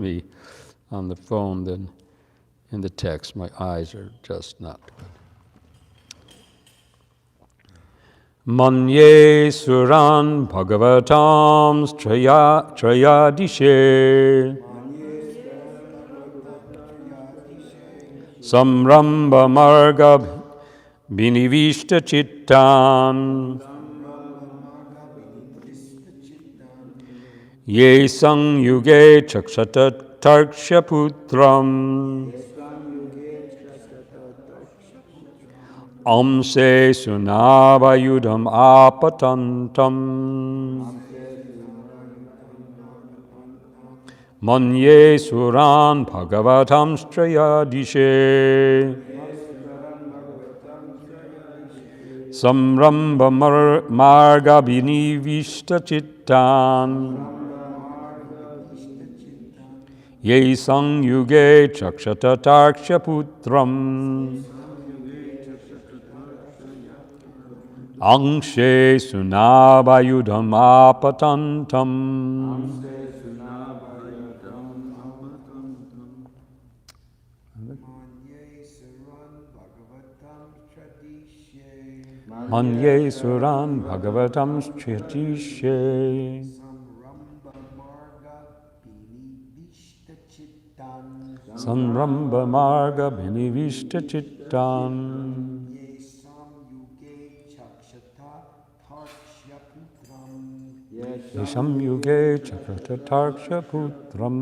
me on the phone than in the text. My eyes are just not good. Manye suran bhagavatam trayadishe samramba marga binivishta chittan ye sang yuge chakshata tarksha putram amse sunavayudam apatantam manye suran bhagavatam strayadishe samramba marga binivishta chittan ye sang yuge chakshata tarksha putram angshe sunavayudam apatantam. Manye suran bhagavatam stratishe samramba marga binivishta chittan yesham yuge chakrata tarksha putram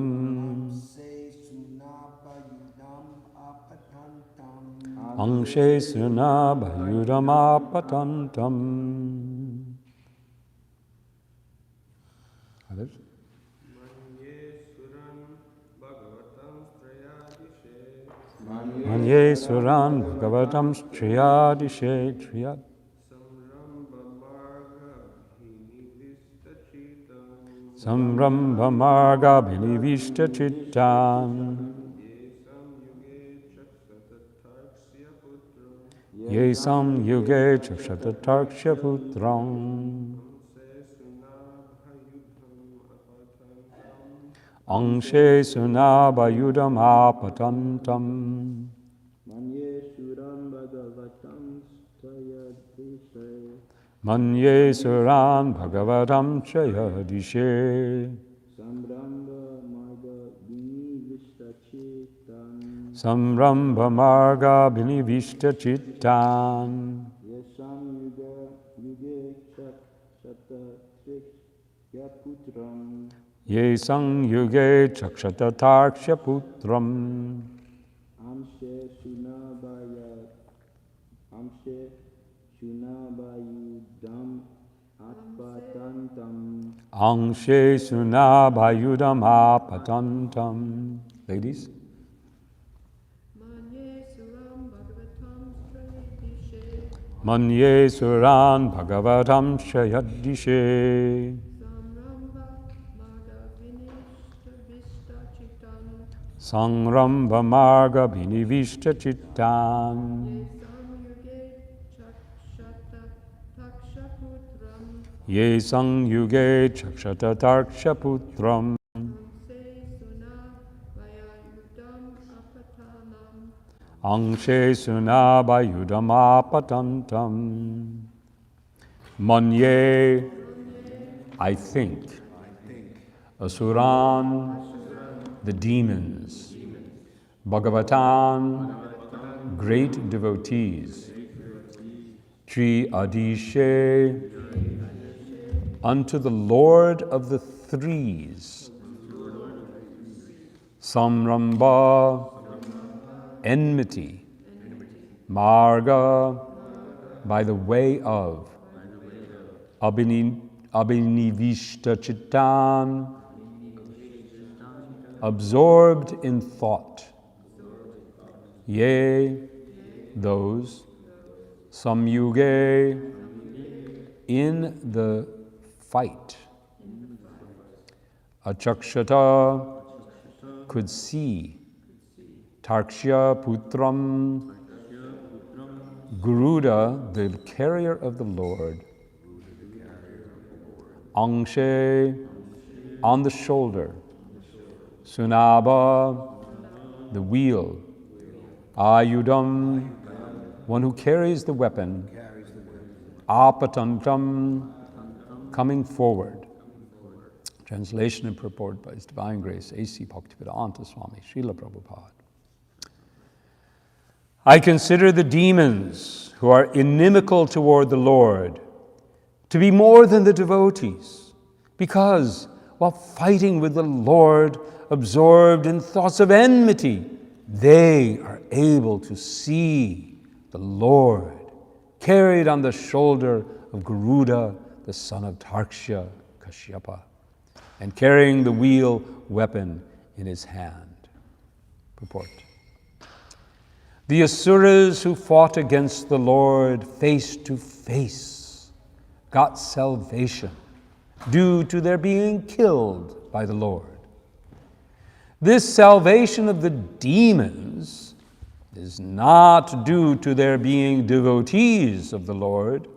angshe suna bhayudam apatantam. Others? Manye suran bhagavatam striyadishe triyad samramba marga binivishta chittan ye sam yuge chakshata tarksha putram angshe sunabhayudam apatantam. Manye suran bhagavatam chayadishe samramba marga binivishta chittan ye sang yuge chakshata tarksha putram angshe sunabhayudam apatantam. Ladies? Manye suran bhagavatam shayadishe sangramba marga binivishta chittan ye sang yuge chakshata tarksha putram angshe sunabhayudam apatantam. Manye, I think, asuran, the demons, bhagavatan, great devotees, tri adishe, unto the Lord of the threes, samramba, enmity, marga, by the way of, abhinivishta chittan, absorbed in thought, ye, those, samyuge, in the fight, achakshata, could see, Tarkshya Putram, Garuda, the carrier of the Lord, Angshe, on the shoulder, Sunaba, the wheel. Ayudam, one who carries the weapon. Apatantam, coming forward. Translation and purport by His Divine Grace, A.C. Bhaktivedanta Swami, Srila Prabhupada. I consider the demons who are inimical toward the Lord to be more than the devotees, because while fighting with the Lord, absorbed in thoughts of enmity, they are able to see the Lord carried on the shoulder of Garuda, the son of Tarksha, Kashyapa, and carrying the wheel weapon in his hand. Purport. The Asuras who fought against the Lord face to face got salvation due to their being killed by the Lord. This salvation of the demons is not due to their being devotees of the Lord.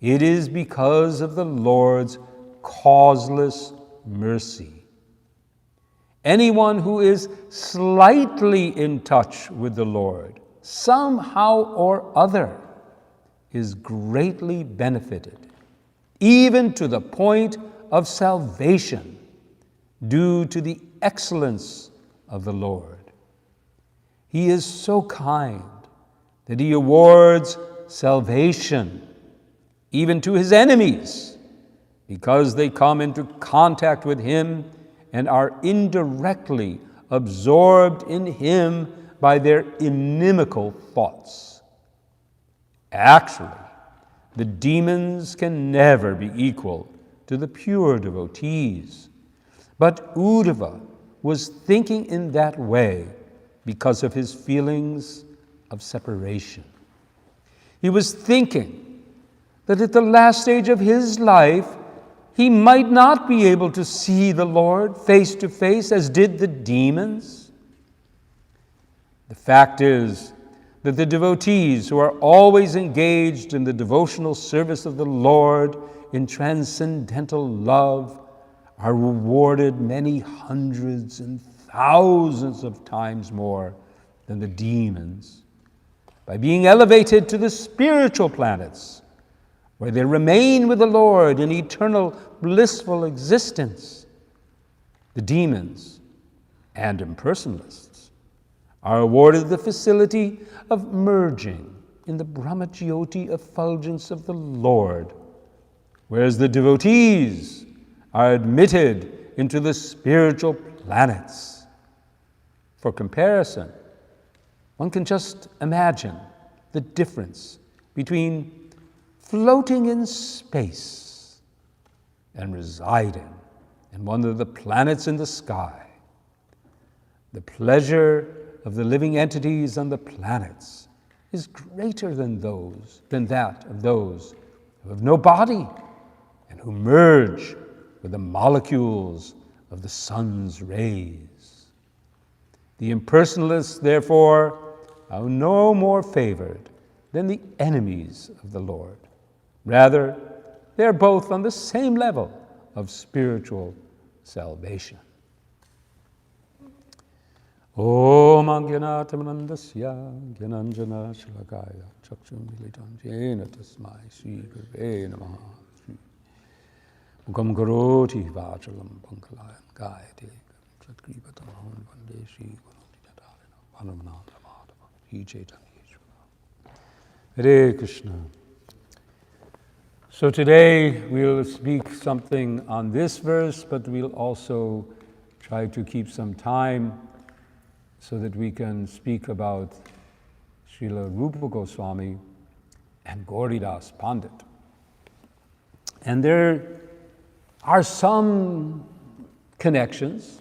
It is because of the Lord's causeless mercy. Anyone who is slightly in touch with the Lord, somehow or other, is greatly benefited, even to the point of salvation, due to the excellence of the Lord. He is so kind that He awards salvation even to His enemies, because they come into contact with Him and are indirectly absorbed in Him by their inimical thoughts. Actually, the demons can never be equal to the pure devotees. But Uddhava was thinking in that way because of his feelings of separation. He was thinking that at the last stage of his life, he might not be able to see the Lord face to face as did the demons. The fact is that the devotees who are always engaged in the devotional service of the Lord in transcendental love are rewarded many hundreds and thousands of times more than the demons by being elevated to the spiritual planets, where they remain with the Lord in eternal blissful existence. The demons and impersonalists are awarded the facility of merging in the Brahmajyoti effulgence of the Lord, whereas the devotees are admitted into the spiritual planets. For comparison, one can just imagine the difference between floating in space and residing in one of the planets in the sky. The pleasure of the living entities on the planets is greater than that of those who have no body and who merge with the molecules of the sun's rays. The impersonalists, therefore, are no more favored than the enemies of the Lord. Rather, they are both on the same level of spiritual salvation. Om Ajnanatamandasya Gyananjana Shalakaya Chakshum Militam Jena Tasmai Shri Gurve Namaha Shri Mukam Karoti Vachalam Pankalayam Gayate Satkripatam Aham Vande Shri Gunati Vanamananda Madhava He Chaitanya Yeshwara. Hare Krishna. So today we'll speak something on this verse, but we'll also try to keep some time so that we can speak about Srila Rupa Goswami and Gauridas Pandit. And there are some connections.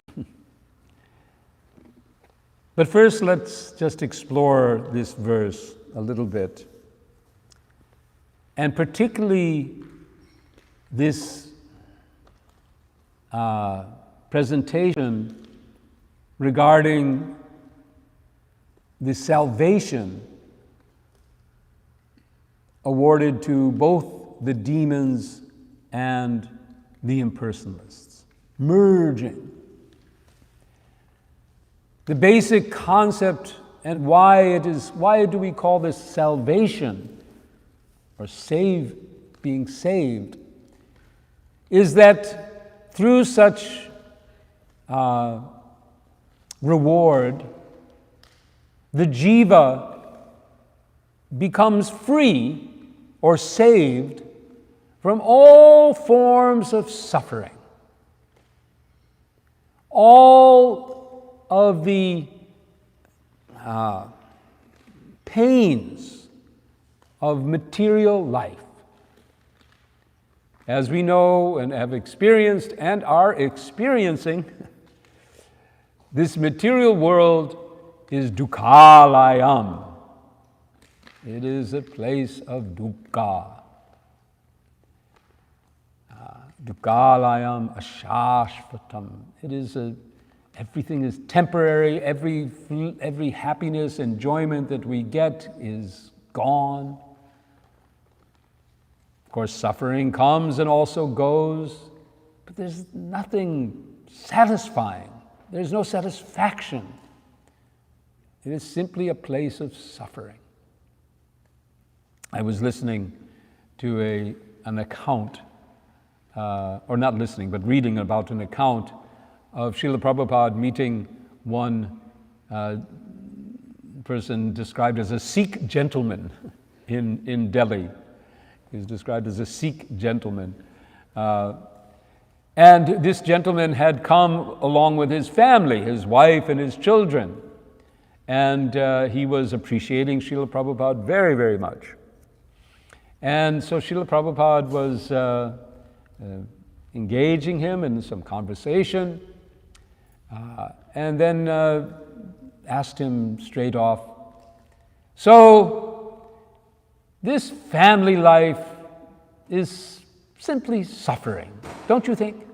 But first, let's just explore this verse a little bit, and particularly this presentation regarding the salvation awarded to both the demons and the impersonalists, merging. The basic concept and why do we call this salvation or being saved, is that through such reward, the jiva becomes free or saved from all forms of suffering. All of the pains of material life. As we know and have experienced and are experiencing, this material world is dukkhalayam. It is a place of dukkha. Dukkhalayam ashashvatam. It is everything is temporary. Every happiness, enjoyment that we get is gone. Of course, suffering comes and also goes, but there's nothing satisfying. There's no satisfaction. It is simply a place of suffering. I was listening to an account, or not listening, but reading about an account of Srila Prabhupada meeting one person described as a Sikh gentleman in Delhi. He's described as a Sikh gentleman. And this gentleman had come along with his family, his wife and his children. And he was appreciating Srila Prabhupada very, very much. And so Srila Prabhupada was engaging him in some conversation, and then asked him straight off, "So, this family life is simply suffering, don't you think?"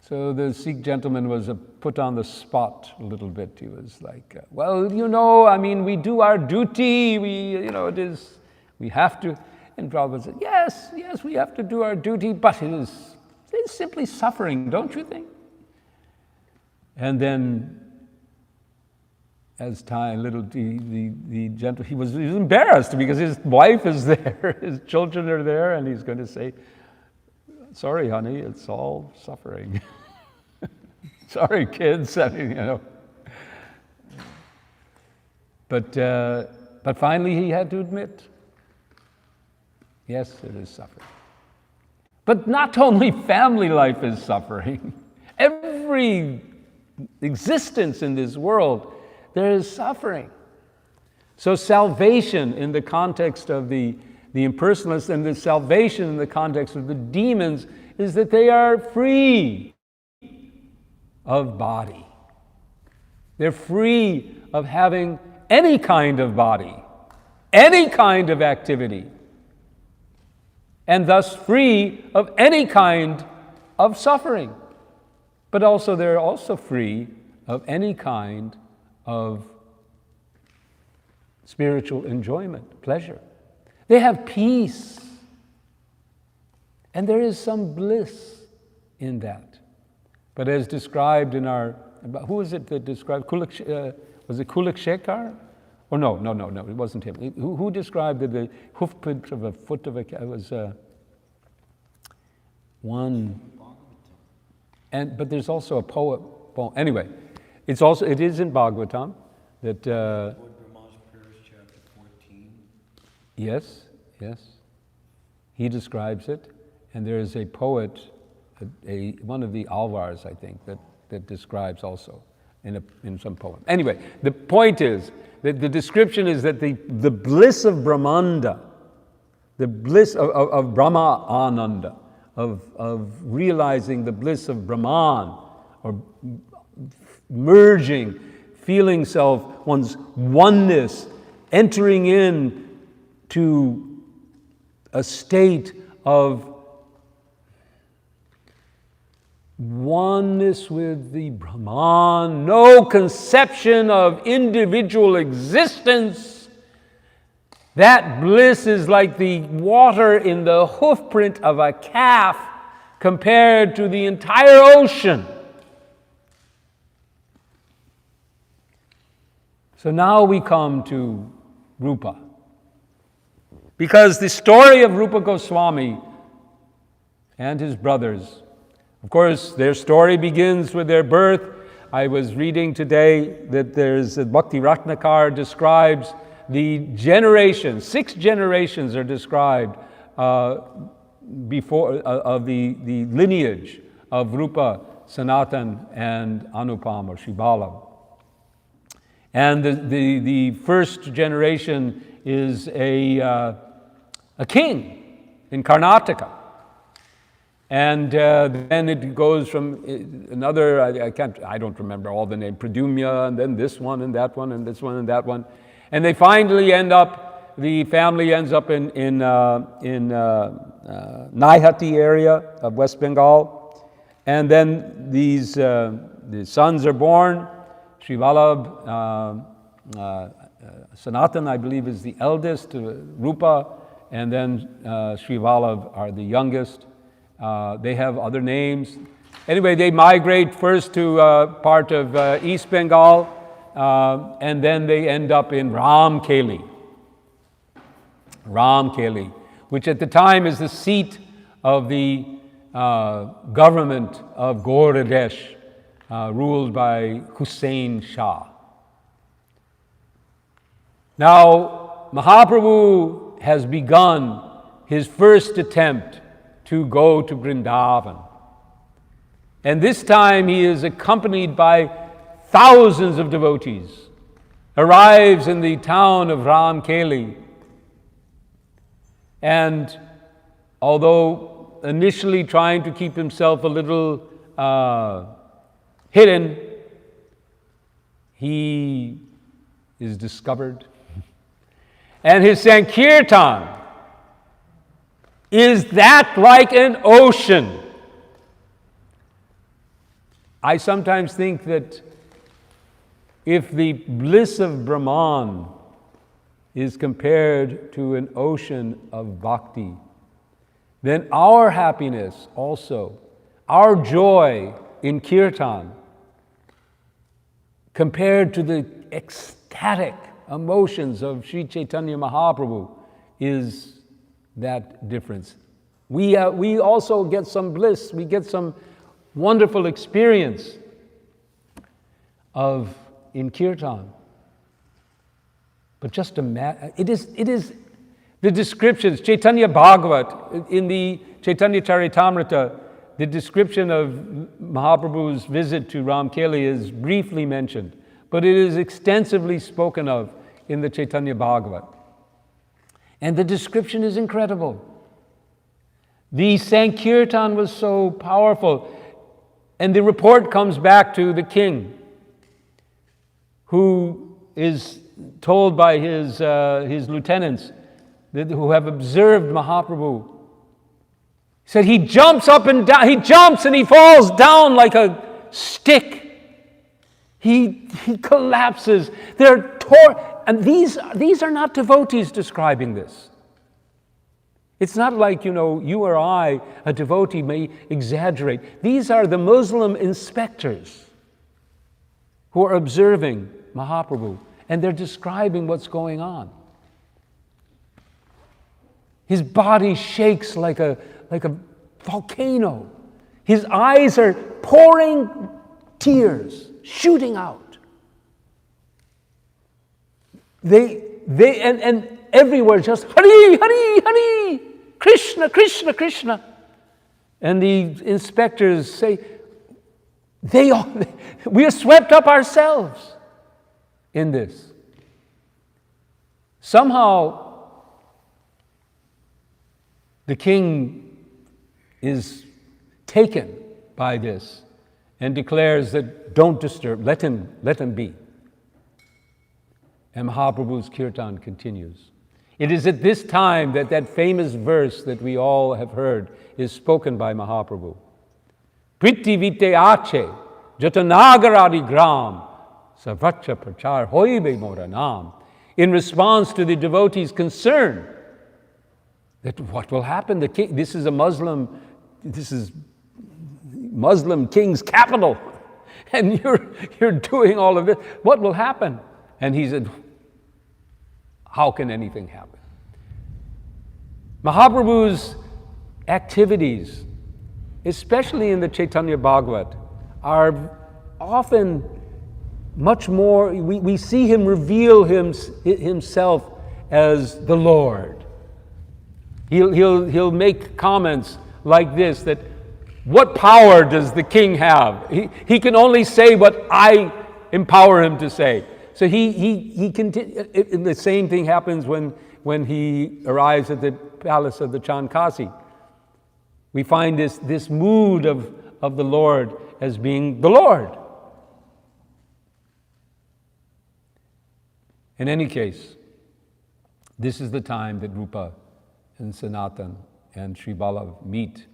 So the Sikh gentleman was put on the spot a little bit. He was like, "Well, we do our duty. We have to." And Prabhupada said, yes, we have to do our duty, but it's simply suffering, don't you think? And then, as time, the gentleman, he was embarrassed because his wife is there, his children are there, and he's going to say, "Sorry, honey, it's all suffering." Sorry, kids. But finally, he had to admit, yes, it is suffering. But not only family life is suffering. Every existence in this world, there is suffering. So salvation in the context of the impersonalists and the salvation in the context of the demons is that they are free of body. They're free of having any kind of body, any kind of activity, and thus free of any kind of suffering. But also they're also free of any kind of spiritual enjoyment, pleasure. They have peace. And there is some bliss in that. But as described in our, who is it that described, was it Kulik-Shekhar? Oh, no, it wasn't him. Who described the hoof print of a foot of a cat? It was one. But there's also a poem. Anyway, it is in Bhagavatam that. Yes. He describes it, and there is a poet, one of the Alvars, I think, that describes also in some poem. Anyway, the point is that the description is that the bliss of Brahmanda, the bliss of Brahma Ananda, of realizing the bliss of Brahman, or merging, feeling one's oneness, entering in to a state of oneness with the Brahman, no conception of individual existence. That bliss is like the water in the hoofprint of a calf compared to the entire ocean. So now we come to Rupa. Because the story of Rupa Goswami and his brothers, of course, their story begins with their birth. I was reading today that there's a Bhakti Ratnakar describes the generations, 6 generations are described before of the lineage of Rupa, Sanatan, and Anupam or Shrivala. And the first generation is a king in Karnataka. And then it goes from another, I don't remember all the name, Pradumya, and then this one and that one and this one and that one. And they finally end up, the family ends up in Naihati area of West Bengal. And then these, the sons are born. Sri Vallabh, Sanatan, I believe, is the eldest, Rupa, and then Sri Vallabh are the youngest. They have other names. Anyway, they migrate first to part of East Bengal, and then they end up in Ramkeli, which at the time is the seat of the government of Gauradesh, ruled by Hussain Shah. Now, Mahaprabhu has begun his first attempt to go to Vrindavan. And this time he is accompanied by thousands of devotees, arrives in the town of Ramkeli, and although initially trying to keep himself a little hidden, he is discovered. And his Sankirtan is that like an ocean. I sometimes think that if the bliss of Brahman is compared to an ocean of bhakti, then our happiness also, our joy in kirtan, compared to the ecstatic emotions of Sri Chaitanya Mahaprabhu, is that difference. We also get some bliss, we get some wonderful experience in kirtan. But just imagine, it is the descriptions, Chaitanya Bhagavat, in the Chaitanya Charitamrita, the description of Mahaprabhu's visit to Ramkeli is briefly mentioned, but it is extensively spoken of in the Chaitanya Bhagavat. And the description is incredible. The Sankirtan was so powerful. And the report comes back to the king, who is told by his lieutenants who have observed Mahaprabhu. He said he jumps up and down, he jumps and he falls down like a stick. He collapses. And these are not devotees describing this. It's not like, you or I, a devotee, may exaggerate. These are the Muslim inspectors who are observing Mahaprabhu, and they're describing what's going on. His body shakes like a volcano. His eyes are pouring tears, shooting out. And everywhere just Hari, Hari, Hari, Krishna, Krishna, Krishna. And the inspectors say, we are swept up ourselves in this. Somehow, the king is taken by this and declares that don't disturb, let him be. And Mahaprabhu's kirtan continues. It is at this time that famous verse that we all have heard is spoken by Mahaprabhu. Priti vite ache, jatanagaradi gram, savacha prachar hoibe moranam. In response to the devotees' concern that what will happen? The king, this is Muslim king's capital, and you're doing all of this. What will happen? And he said, how can anything happen? Mahaprabhu's activities, especially in the Chaitanya Bhagavat, are often much more, we see him reveal himself as the Lord. He'll make comments like this, that what power does the king have? He can only say what I empower him to say. So the same thing happens when he arrives at the palace of the Chankasi. We find this mood of the Lord as being the Lord. In any case, this is the time that Rupa and Sanatan and Sri Balav meet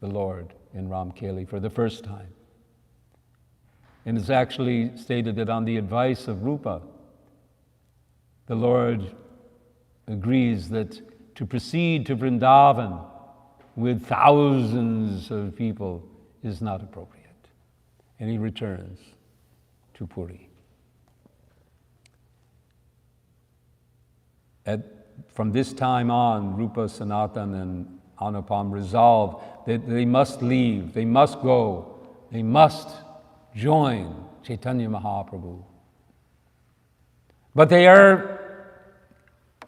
the Lord in Ramkeli for the first time. And it's actually stated that on the advice of Rupa, the Lord agrees that to proceed to Vrindavan with thousands of people is not appropriate. And he returns to Puri. From this time on, Rupa, Sanatan, and Anupam resolve that they must leave, they must go, they must join Chaitanya Mahaprabhu. But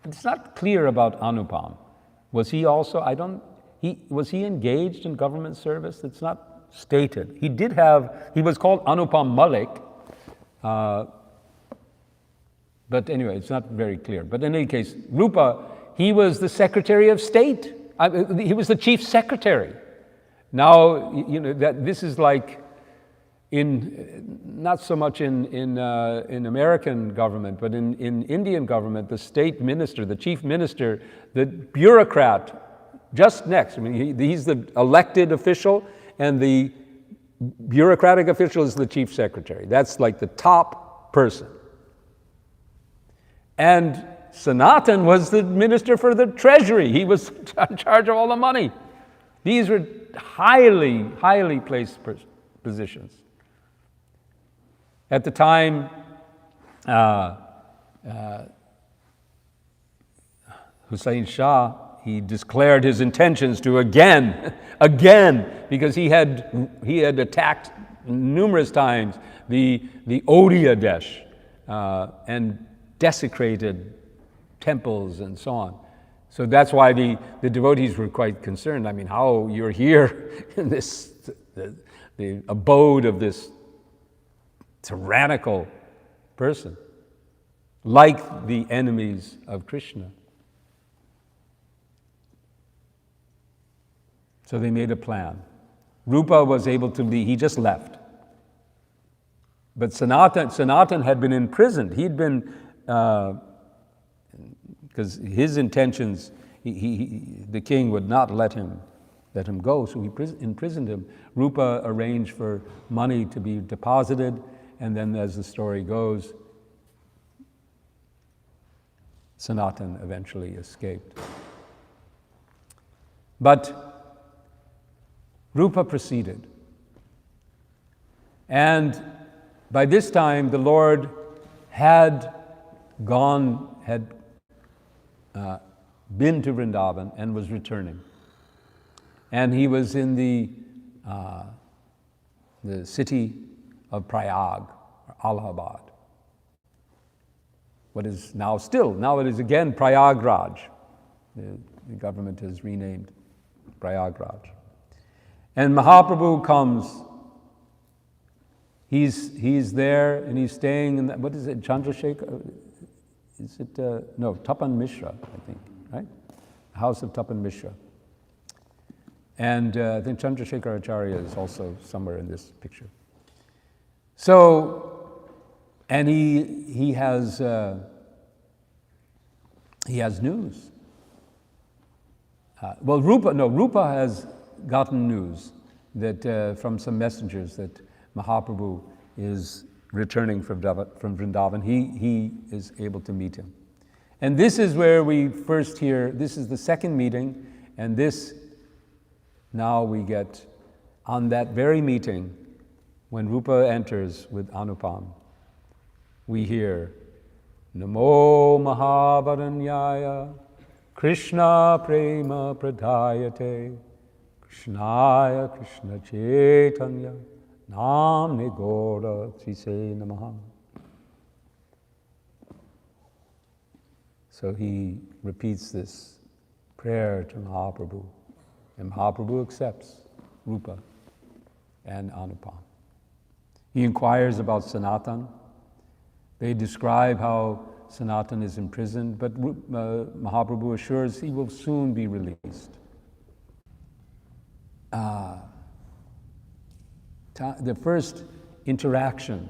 it's not clear about Anupam. Was he also, was he engaged in government service? It's not stated. He was called Anupam Malik, but anyway, it's not very clear. But in any case, Rupa, he was the Secretary of State. He was the Chief Secretary. Now, that this is like not so much in American government, but in Indian government, the state minister, the chief minister, the bureaucrat, just next. I mean, he's the elected official, and the bureaucratic official is the chief secretary. That's like the top person. And Sanatan was the minister for the treasury. He was in charge of all the money. These were highly, highly placed positions. At the time, Hussain Shah, he declared his intentions to again, because he had attacked numerous times the Odia Desh and desecrated temples and so on. So that's why the devotees were quite concerned. I mean, how you're here in the abode of this tyrannical person, like the enemies of Krishna. So they made a plan. Rupa was able to leave. He just left. But Sanatan had been imprisoned. He'd been, because his intentions, the king would not let him go, so he imprisoned him. Rupa arranged for money to be deposited, and then as the story goes, Sanatan eventually escaped. But Rupa proceeded. And by this time, the Lord had been to Vrindavan and was returning. And he was in the city of Prayag, or Allahabad. What is now it is again Prayagraj. The government has renamed Prayagraj. And Mahaprabhu comes. He's there and he's staying in what is it, Chandrasekhar? Is it, no, Tapan Mishra, I think, right? House of Tapan Mishra. And I think Chandrasekhar Acharya is also somewhere in this picture. So, and he has news. Rupa has gotten news that from some messengers that Mahaprabhu is returning from Vrindavan. He is able to meet him. And this is where we first hear, this is the second meeting, and now we get, on that very meeting, when Rupa enters with Anupam, we hear Namo Mahavaranyaya Krishna Prema Pradayate Krishnaya Krishna Chaitanya Namne Gora Trise Namaha. So he repeats this prayer to Mahaprabhu, and Mahaprabhu accepts Rupa and Anupam. He inquires about Sanatan. They describe how Sanatan is imprisoned, but Mahaprabhu assures he will soon be released. The first interaction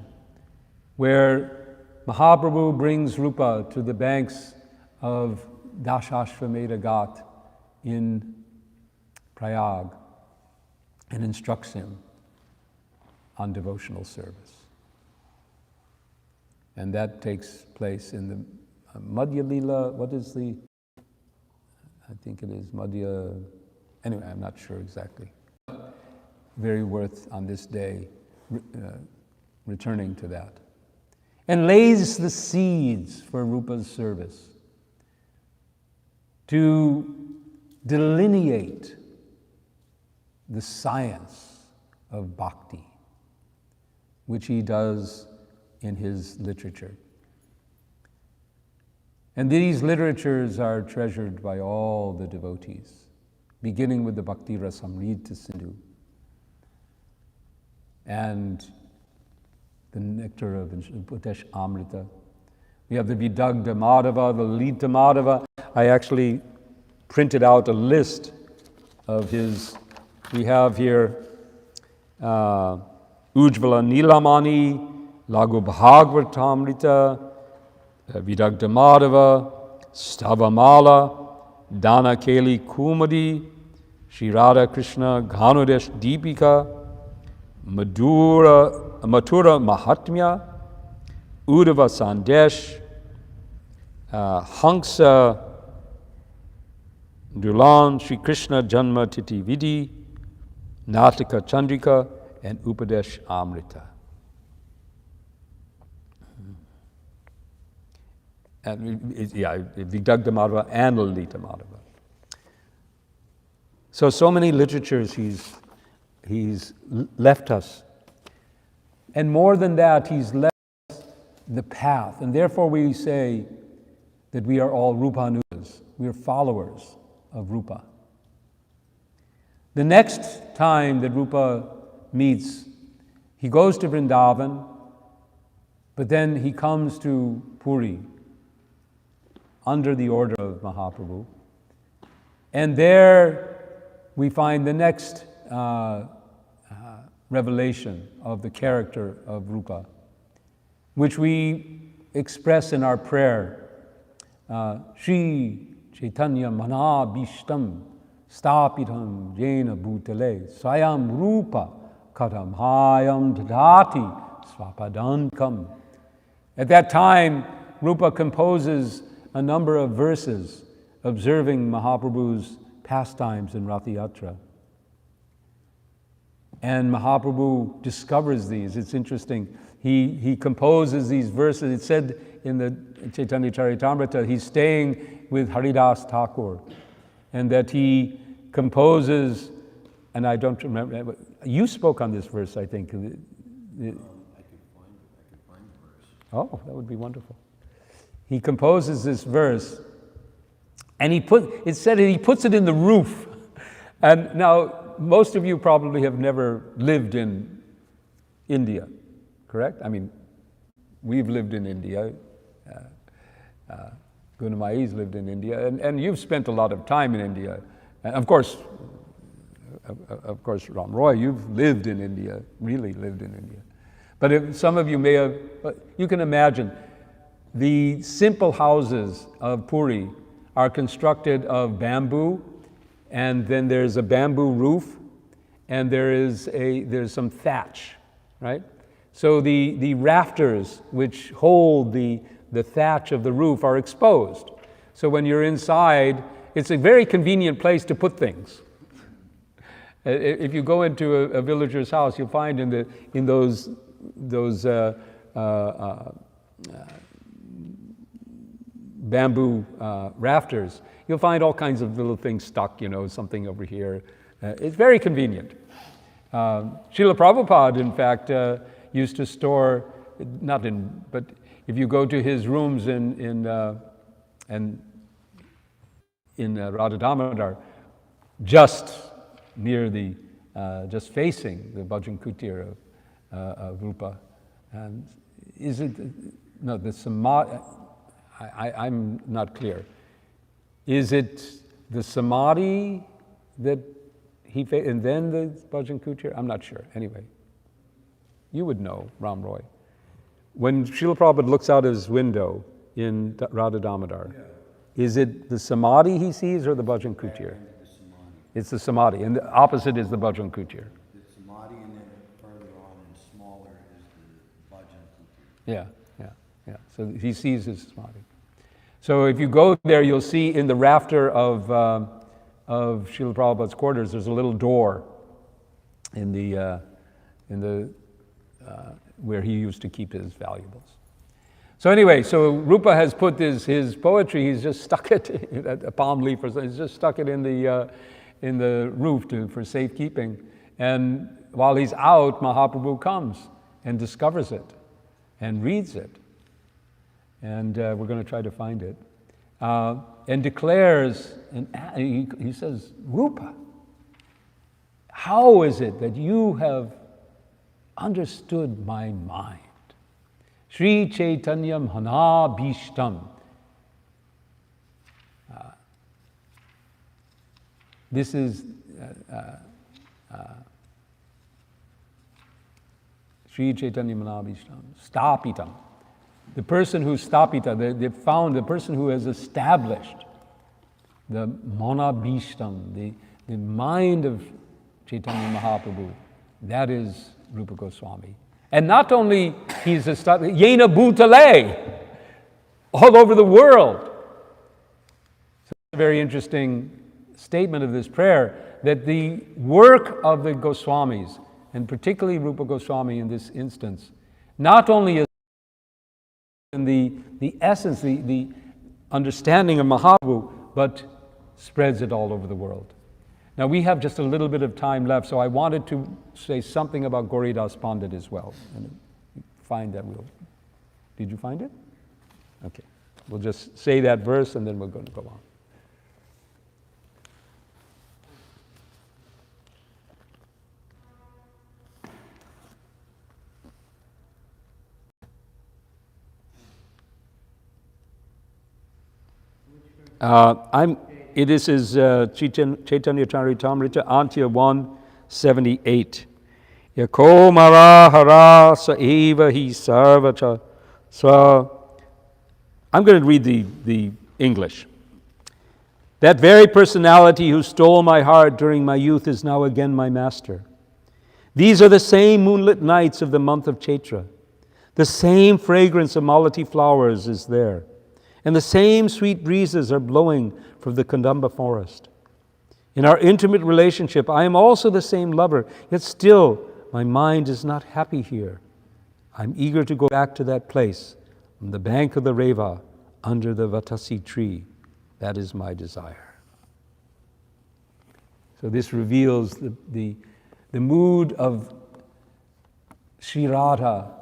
where Mahaprabhu brings Rupa to the banks of Dashashvamedha Ghat in Prayag and instructs him on devotional service. And that takes place in the Madhya Lila. What is I think it is Madhya, anyway, I'm not sure exactly. Very worth on this day returning to that. And lays the seeds for Rupa's service to delineate the science of bhakti, which he does in his literature. And these literatures are treasured by all the devotees, beginning with the Bhakti Rasamrita Sindhu and the nectar of Upadesh Amrita. We have the Vidagdha Madhava, the Lita Madhava. I actually printed out a list of his. We have here Ujjvala Nilamani, Lagu Bhagavatamrita, Vidagdha Madhava, Stavamala, Dana Keli Kumadi, Shri Radha Krishna Ganudesh Deepika, Mathura Mahatmya, Uddhava Sandesh, Hansa Dulan, Shri Krishna Janma Titi Vidhi, Natika Chandrika, and Upadesh Amrita. And Vidagdha Madhava and Lalita Madhava. So many literatures he's left us. And more than that, he's left us the path. And therefore we say that we are all Rupanugas. We are followers of Rupa. The next time that Rupa meets, he goes to Vrindavan, but then he comes to Puri under the order of Mahaprabhu. And there we find the next revelation of the character of Rupa, which we express in our prayer. Shri Chaitanya Mana Bhishtam Stapitam Jena Bhutale Swayam Rupa Katam Hayam Dadati Swapadantkam. At that time, Rupa composes a number of verses observing Mahaprabhu's pastimes in Rath Yatra. And Mahaprabhu discovers these. It's interesting. He composes these verses. It said in the Chaitanya Charitamrita, he's staying with Haridas Thakur, and that he composes, and I don't remember, you spoke on this verse, I think. I could find the verse. Oh, that would be wonderful. He composes this verse, and it said he puts it in the roof. And now, most of you probably have never lived in India, correct? I mean, we've lived in India. Gunamai's lived in India, and you've spent a lot of time in India. And of course, Ram Roy, you've lived in India, really lived in India. But if some of you may have, you can imagine, the simple houses of Puri are constructed of bamboo, and then there's a bamboo roof, and there's some thatch, right? So the rafters which hold the thatch of the roof are exposed. So when you're inside, it's a very convenient place to put things. If you go into a villager's house, you'll find in those bamboo rafters, you'll find all kinds of little things stuck, something over here. It's very convenient. Srila Prabhupada, in fact, used to store, but if you go to his rooms in Radha Damodar, just near just facing the Bhajan Kutir of Rupa. And is it, no, the Samadhi, I'm not clear. Is it the Samadhi that and then the Bhajan Kutir? I'm not sure. Anyway, you would know, Ram Roy. When Srila Prabhupada looks out his window in Radha Damodar, is it the Samadhi he sees or the Bhajan Kutir? It's the Samadhi, and the opposite is the Bhajan Kutir. The Samadhi, and then further on and smaller is the Bhajan Kutir. Yeah. So he sees his Samadhi. So if you go there, you'll see in the rafter of Srila Prabhupada's quarters, there's a little door in the where he used to keep his valuables. So anyway, so Rupa has put his poetry. He's just stuck it, a palm leaf or something. He's just stuck it in the roof for safekeeping. And while he's out, Mahaprabhu comes and discovers it and reads it. And we're going to try to find it. And declares, and he says, Rupa, how is it that you have understood my mind? Sri Chaitanyam Hana Bhishtam. This is Sri Chaitanyam Hana Bhishtam. Stapitam. The person who's stapita, they found the person who has established the Manabhishtam, the mind of Chaitanya Mahaprabhu, that is Rupa Goswami. And not only he's established, Yena Bhutale, all over the world. So it's a very interesting statement of this prayer, that the work of the Goswamis, and particularly Rupa Goswami in this instance, not only is in the essence, the understanding of Mahaprabhu, but spreads it all over the world. Now we have just a little bit of time left, so I wanted to say something about Gauridas Pandit as well. And find that did you find it? Okay. We'll just say that verse and then we're going to go on. This is Chaitanya Charitamrita, Antya 178. Yako mara hara sa eva hi sarvacha. So I'm going to read the English. That very personality who stole my heart during my youth is now again my master. These are the same moonlit nights of the month of Chaitra. The same fragrance of malati flowers is there. And the same sweet breezes are blowing from the Kandamba forest. In our intimate relationship, I am also the same lover, yet still my mind is not happy here. I'm eager to go back to that place, on the bank of the Reva, under the Vatasi tree. That is my desire. So this reveals the mood of Sri Radha.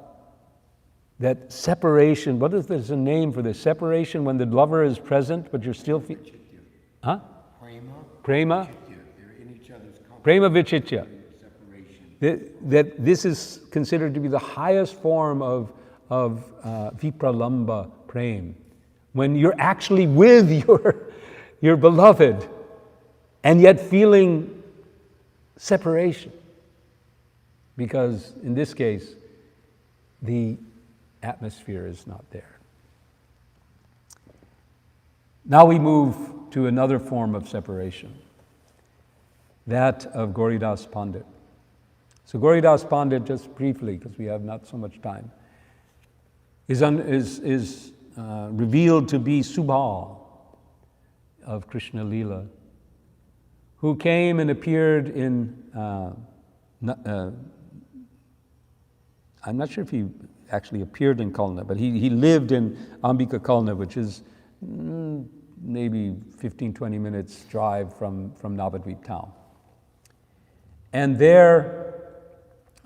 That separation, what if there's a name for this? Separation when the lover is present, but you're still huh? Prema? They're in each other's company. Prema vichitya. Separation. That this is considered to be the highest form of vipralamba prem. When you're actually with your beloved and yet feeling separation. Because in this case, the atmosphere is not there. Now we move to another form of separation, that of Gauridas Pandit. So Gauridas Pandit, just briefly, because we have not so much time, is revealed to be Subha of Krishna Lila, who came and appeared in, I'm not sure if he actually appeared in Kalna, but he lived in Ambika Kalna, which is maybe 15, 20 minutes drive from Navadvip town. And there,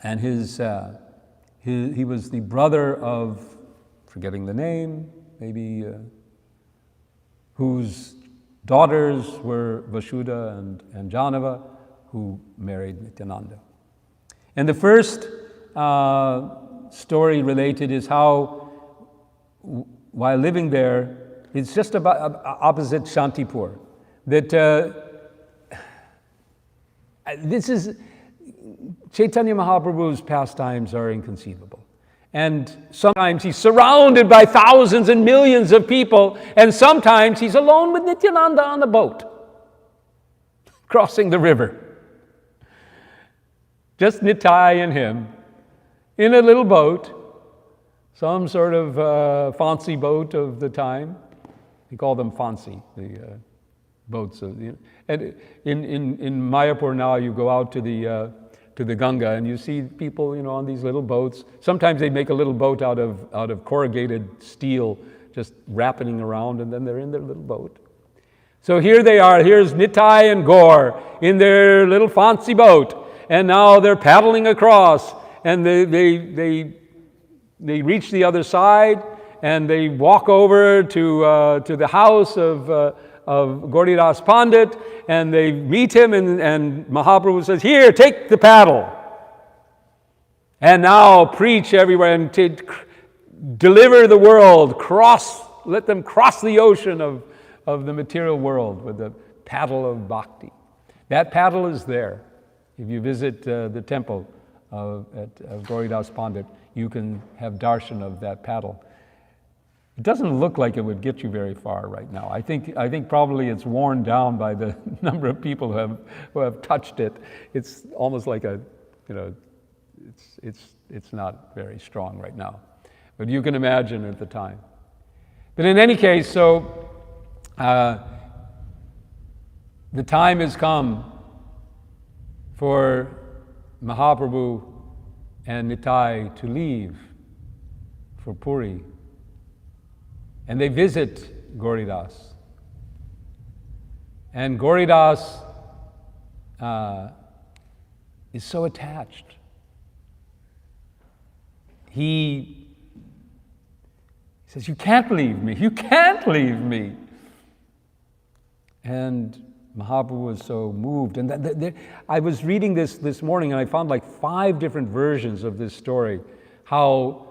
and he was the brother of, forgetting the name, maybe, whose daughters were Vasudha and Janava, who married Nityananda. And the first story related is how, while living there, it's just about opposite Shantipur, that this is, Chaitanya Mahaprabhu's pastimes are inconceivable. And sometimes he's surrounded by thousands and millions of people, and sometimes he's alone with Nityananda on the boat, crossing the river. Just Nitai and him, in a little boat, some sort of fancy boat of the time. We call them fancy, the boats. And in Mayapur now, you go out to the Ganga and you see people, on these little boats. Sometimes they make a little boat out of corrugated steel, just wrapping around, and then they're in their little boat. So here they are. Here's Nitai and Gaur in their little fancy boat, and now they're paddling across, and they reach the other side, and they walk over to the house of Gauridas Pandit, and they meet him, and Mahaprabhu says, "Here, take the paddle, and now preach everywhere, and deliver the world, let them cross the ocean of the material world with the paddle of bhakti." That paddle is there. If you visit the temple of Gauridas Pandit, you can have darshan of that paddle. It doesn't look like it would get you very far right now. I think probably it's worn down by the number of people who have touched it. It's almost like it's not very strong right now. But you can imagine at the time. But in any case, so the time has come for Mahaprabhu and Nitai to leave for Puri. And they visit Gauridas. And Gauridas is so attached. He says, "You can't leave me, you can't leave me." And Mahaprabhu was so moved. And I was reading this morning, and I found like 5 different versions of this story. How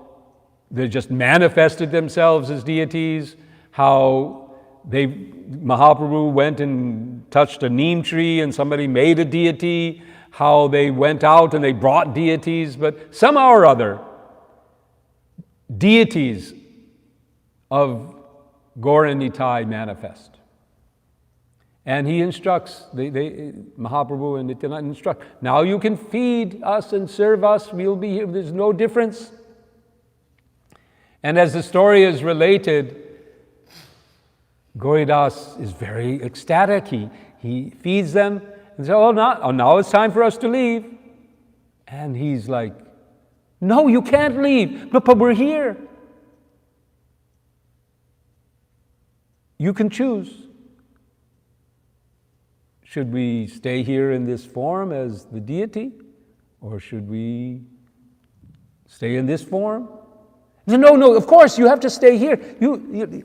they just manifested themselves as deities, how Mahaprabhu went and touched a neem tree and somebody made a deity, how they went out and they brought deities, but somehow or other, deities of Gaur and Nitai manifest. And he instructs, Mahaprabhu and Nityananda instruct, "Now you can feed us and serve us, we'll be here, there's no difference." And as the story is related, Gauridas is very ecstatic. He feeds them and says, now it's time for us to leave. And he's like, "No, you can't leave. No, but we're here. You can choose. Should we stay here in this form as the deity, or should we stay in this form?" No, of course, you have to stay here. You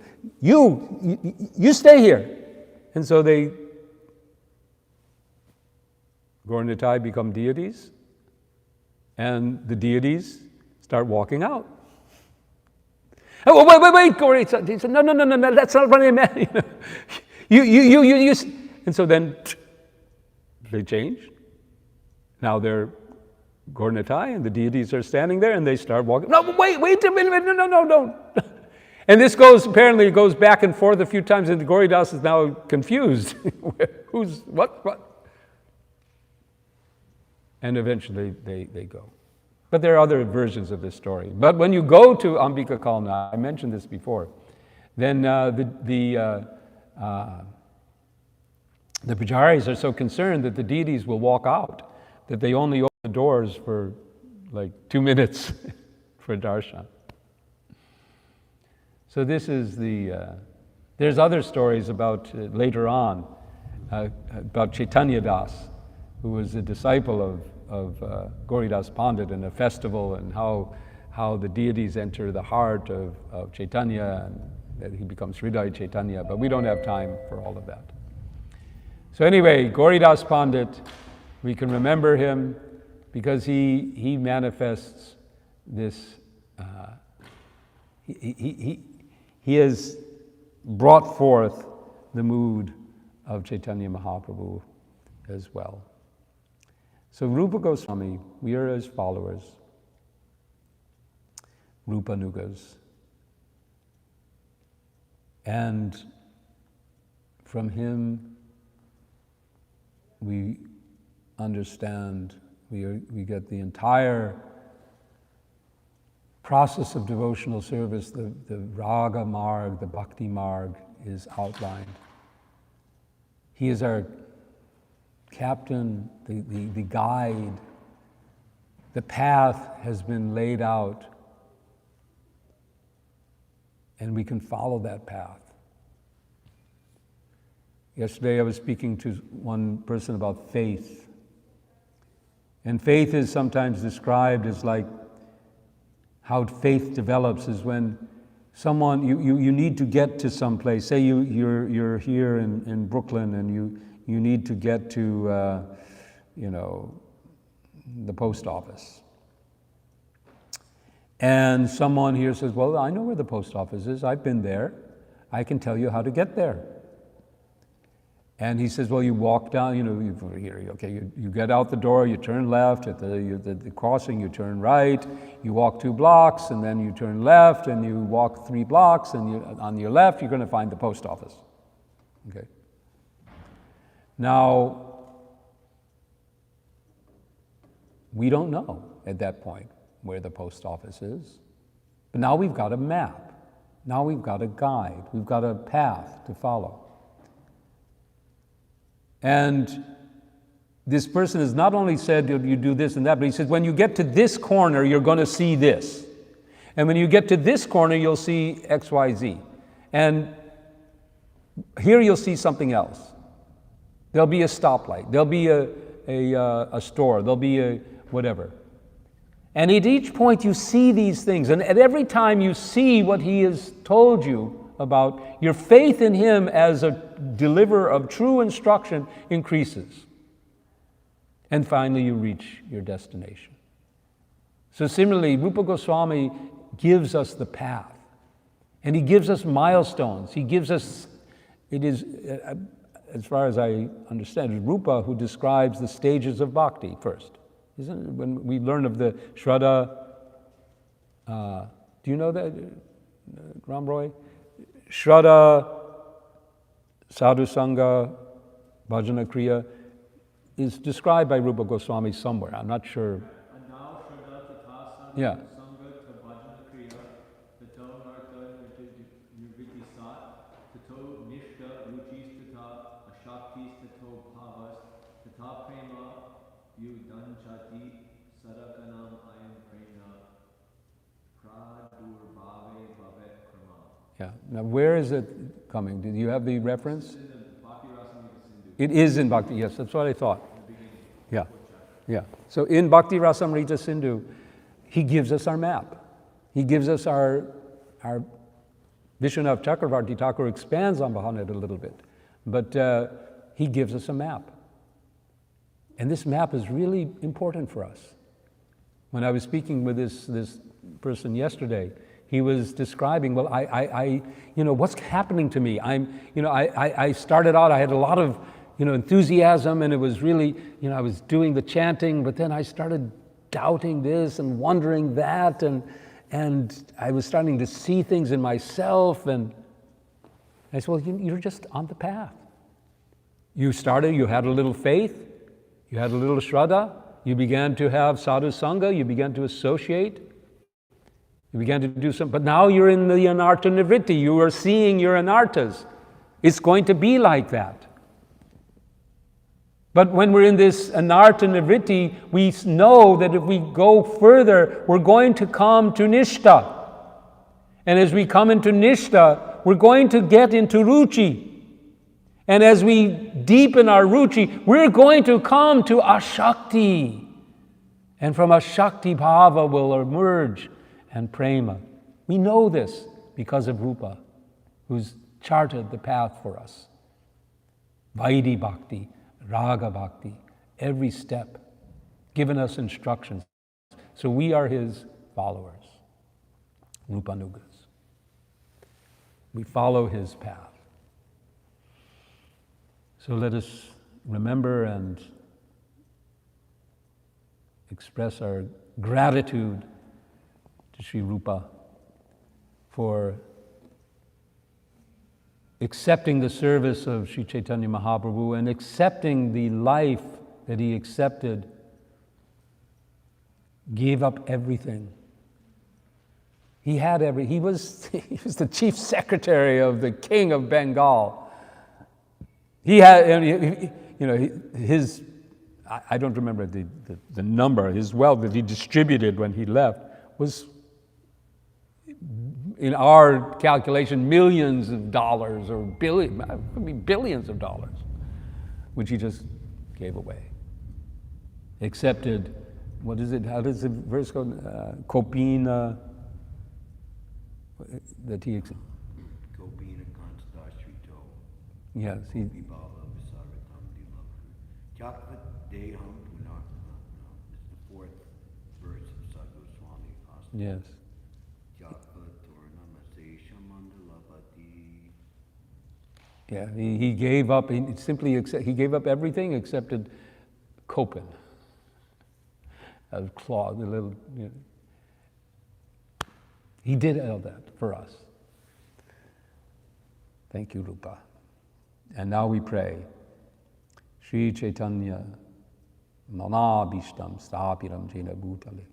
stay here. And so Gaur and Nitai become deities, and the deities start walking out. "Oh, wait, Gaur." He said, "No, that's not what I meant." You. And so then they change. Now they're Gaur Nitai, and the deities are standing there, and they start walking. "No, wait a minute, no. And this apparently goes back and forth a few times, and Gauridas is now confused. Who's, what? And eventually they go. But there are other versions of this story. But when you go to Ambika Kalna, I mentioned this before, then the pujaris are so concerned that the deities will walk out, that they only open the doors for like 2 minutes for darshan. So this is There's other stories about, later on, about Chaitanya Das, who was a disciple of Gauridas Pandit in a festival, and how the deities enter the heart of Chaitanya, and that he becomes Hridaya Chaitanya, but we don't have time for all of that. So anyway, Gauridas Pandit, we can remember him because he manifests this, he has brought forth the mood of Chaitanya Mahaprabhu as well. So Rupa Goswami, we are his followers, Rupanugas. And from him we understand, we get the entire process of devotional service, the Raga Marg, the Bhakti Marg is outlined. He is our captain, the guide. The path has been laid out, and we can follow that path. Yesterday I was speaking to one person about faith. And faith is sometimes described as like, how faith develops is when someone, you need to get to some place. Say you're here in Brooklyn and you need to get to, the post office. And someone here says, well, I know where the post office is. I've been there. I can tell you how to get there. And he says, well, you walk down, you get out the door, you turn left, at the crossing you turn right, you walk 2 blocks, and then you turn left, and you walk 3 blocks, and on your left you're going to find the post office. Okay. Now, we don't know at that point where the post office is, but now we've got a map. Now we've got a guide. We've got a path to follow. And this person has not only said you do this and that, but he says when you get to this corner, you're going to see this. And when you get to this corner, you'll see X, Y, Z. And here you'll see something else. There'll be a stoplight. There'll be a store. There'll be a whatever. And at each point you see these things. And at every time you see what he has told you about, your faith in him as a deliverer of true instruction increases. And finally you reach your destination. So similarly, Rupa Goswami gives us the path. And he gives us milestones. He gives us, it is, as far as I understand, it's Rupa who describes the stages of bhakti first. Isn't it? When we learn of the Shraddha, do you know that, Ram Roy? Shraddha, Sadhu Sangha, Bhajana Kriya is described by Rupa Goswami somewhere. I'm not sure. Yeah. Yeah. Now, where is it coming? Do you have the reference? It is in Bhakti. Yes, that's what I thought. Yeah. Yeah. So in Bhakti Rasamrita Sindhu, he gives us our map. He gives us our Vishwanath Chakravarti Thakur expands on it a little bit, but he gives us a map. And this map is really important for us. When I was speaking with this person yesterday, he was describing, well, I what's happening to me? I started out, I had a lot of, enthusiasm, and it was really, I was doing the chanting, but then I started doubting this and wondering that, and I was starting to see things in myself, and I said, well, you're just on the path. You started, you had a little faith, you had a little shraddha, you began to have sadhu sangha, you began to associate, you began to do something, but now you're in the anartha nivritti, you are seeing your anarthas. It's going to be like that. But when we're in this anartha nivritti, we know that if we go further, we're going to come to nishta. And as we come into nishta, we're going to get into ruchi. And as we deepen our ruchi, we're going to come to ashakti. And from ashakti bhava will emerge and prema. We know this because of Rupa, who's charted the path for us. Vaidhi bhakti, raga bhakti, every step, given us instructions. So we are his followers, Rupanugas. We follow his path. So let us remember and express our gratitude to Sri Rupa for accepting the service of Sri Chaitanya Mahaprabhu and accepting the life that he accepted, gave up everything. He was the chief secretary of the king of Bengal. He had, I don't remember the number, his wealth that he distributed when he left was, in our calculation, millions of dollars or billions of dollars, which he just gave away. Accepted, what is it, how does the verse go? Kopina, that he accepted. Kopina Konstashito. Yes, he. It's the fourth verse of Sadhu Swami. Yes. Yeah, he gave up. He gave up everything excepted kopin, a claw, the little. He did all that for us. Thank you, Rupa. And now we pray. Sri Chaitanya Manabhishtam Stapiram Jena Bhutale.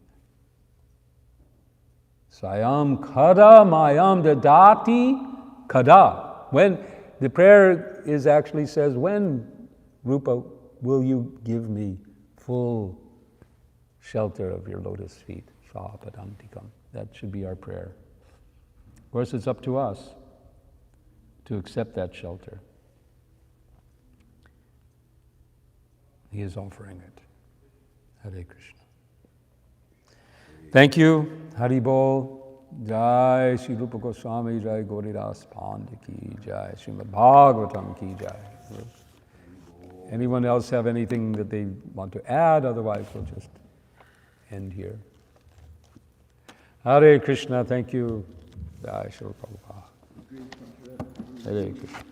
Sayam Kada Mayam Dadati Kada. When the prayer actually says, when, Rupa, will you give me full shelter of your lotus feet? Svapadantikam. That should be our prayer. Of course, it's up to us to accept that shelter. He is offering it. Hare Krishna. Thank you. Hari Bol. Jai Shri Rupa Goswami Jai Gauridas Pandya Ki Jai Srimad Bhagavatam Ki Jai. Anyone else have anything that they want to add? Otherwise, we'll just end here. Hare Krishna. Thank you. Jai Shri Prabhupada. Hare Krishna.